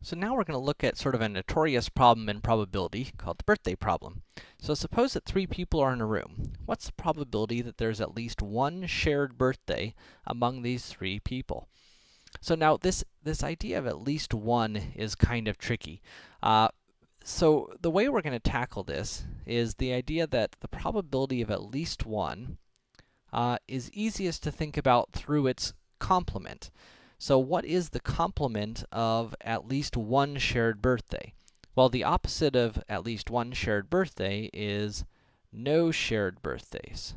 So now we're going to look at sort of a notorious problem in probability called the birthday problem. So suppose that 3 people are in a room. What's the probability that there's at least one shared birthday among these 3 people? So now this idea of at least one is kind of tricky. So the way we're going to tackle this is the idea that the probability of at least one is easiest to think about through its complement. So what is the complement of at least one shared birthday? Well, the opposite of at least one shared birthday is no shared birthdays.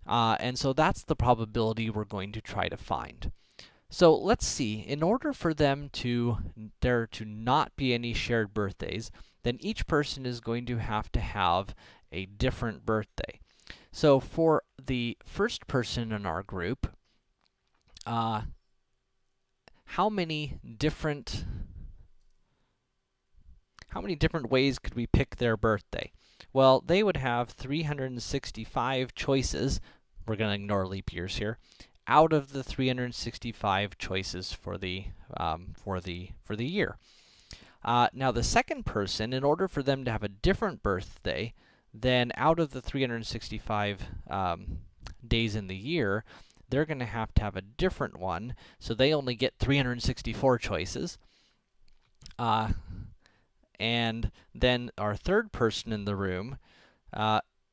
And so that's the probability we're going to try to find. So let's see, in order for there to not be any shared birthdays, then each person is going to have a different birthday. So for the first person in our group, how many different ways could we pick their birthday? Well, they would have 365 choices. We're going to ignore leap years here. Out of the 365 choices for the year. Now, the second person, in order for them to have a different birthday, then out of the 365 days in the year, they're going to have a different one, so they only get 364 choices. And then our third person in the room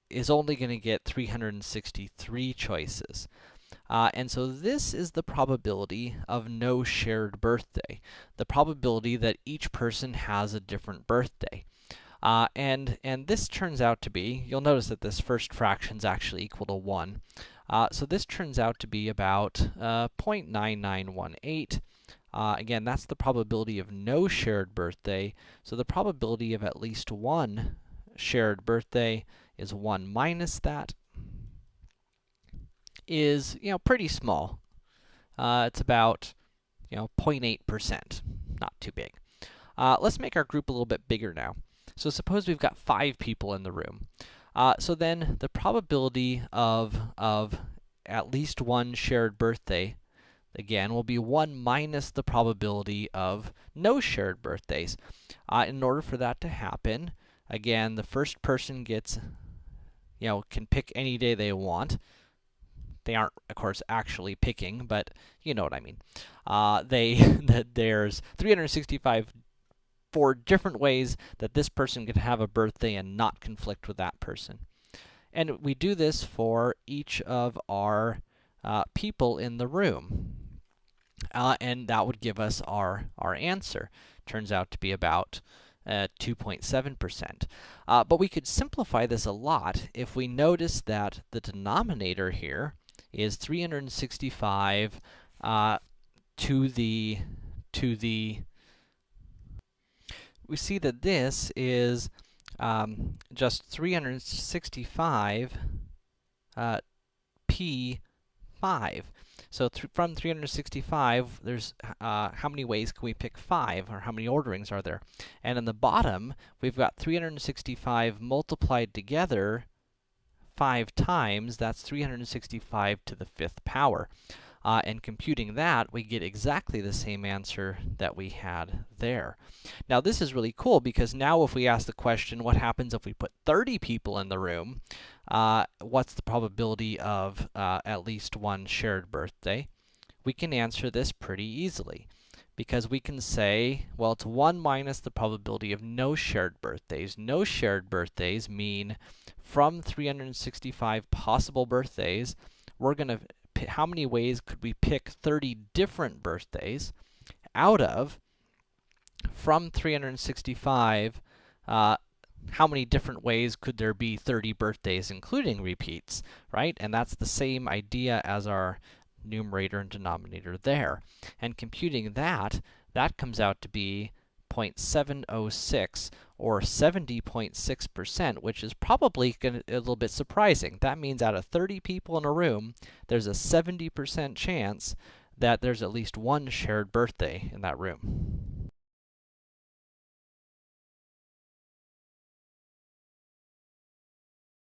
is only going to get 363 choices. And so this is the probability of no shared birthday, the probability that each person has a different birthday. And this turns out to be, you'll notice that this first fraction is actually equal to 1. So this turns out to be about 0.9918. Again, that's the probability of no shared birthday, so the probability of at least one shared birthday is 1 minus that, is, pretty small. It's about, 0.8%, not too big. Let's make our group a little bit bigger now. So suppose we've got 5 people in the room. So then the probability of at least one shared birthday, again, will be 1 minus the probability of no shared birthdays. In order for that to happen, again, the first person gets, can pick any day they want. They aren't, of course, actually picking, but you know what I mean. There's 365 different ways that this person could have a birthday and not conflict with that person. And we do this for each of our people in the room. And that would give us our answer. Turns out to be about 2.7%. But we could simplify this a lot if we notice that the denominator here is 365 we see that this is just 365 p5. So from 365, there's how many ways can we pick 5, or how many orderings are there? And in the bottom, we've got 365 multiplied together 5 times. That's 365 to the 5th power. And computing that, we get exactly the same answer that we had there. Now, this is really cool, because now if we ask the question, what happens if we put 30 people in the room? What's the probability of at least one shared birthday? We can answer this pretty easily, because we can say, well, it's 1 minus the probability of no shared birthdays. No shared birthdays mean from 365 possible birthdays, we're going to how many ways could we pick 30 different birthdays out of, from 365, how many different ways could there be 30 birthdays, including repeats, right? And that's the same idea as our numerator and denominator there. And computing that comes out to be 0.706, or 70.6%, which is probably a little bit surprising. That means out of 30 people in a room, there's a 70% chance that there's at least one shared birthday in that room.